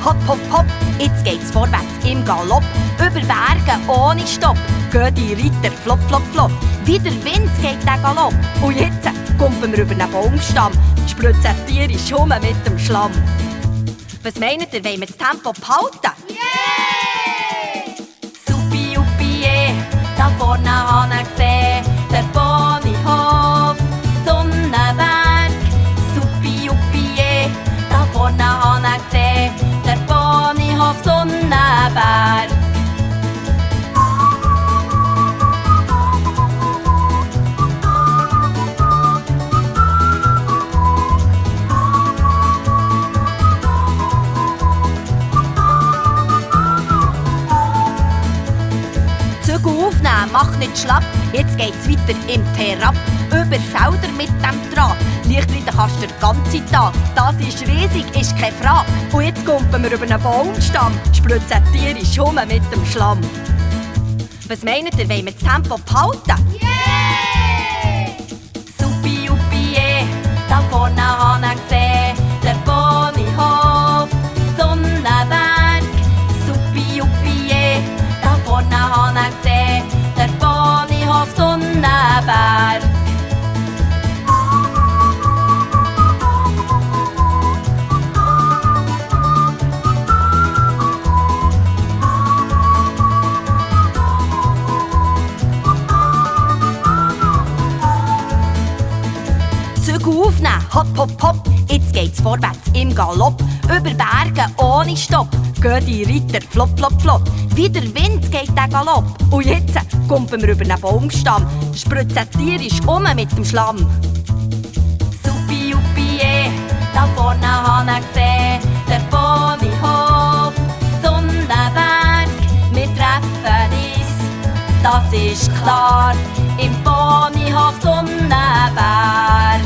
hopp, hopp, hopp, jetzt geht's vorwärts im Galopp. Über Berge ohne Stopp gehen die Reiter flop, flop, flop. Wie der Wind geht der Galopp. Und jetzt kumpeln wir über einen Baumstamm, spritzen tierisch rum mit dem Schlamm. Was meint ihr, wollen wir das Tempo behalten? Yeah! Supi, jupi, da vorne habe ich gesehen, der Ponyhof, Sonnenberg. Supi, jupi, da vorne habe ich gesehen, der Ponyhof, Sonnenberg. Aufnehmen, mach nicht schlapp, jetzt geht's weiter im Terrapp. Über Felder mit dem Draht, Lichtreiten kannst du den ganzen Tag. Das ist riesig, ist keine Frage. Und jetzt kumpeln wir über einen Baumstamm, spritzen tierisch rum mit dem Schlamm. Was meint ihr, wollen wir das Tempo behalten? Yeah! Supi, jupi, da vorne habe ich gesehen, der Ponyhof, Sonnenberg. Supi, jupi, da vorne habe ich gesehen, der Ponyhof, Sonnenberg. Zügel aufnehmen, hopp, hopp, hopp, jetzt geht's vorwärts im Galopp. Über Berge ohne Stopp gehen die Reiter flop, flop, flop. Wie der Wind geht der Galopp. Und jetzt kumpeln wir über einen Baumstamm, spritzen tierisch mit dem Schlamm. Supi, jupi, da vorne habe ich gesehen, der Ponyhof, Sonnenberg. Wir treffen uns, das ist klar, im Ponyhof, Sonnenberg.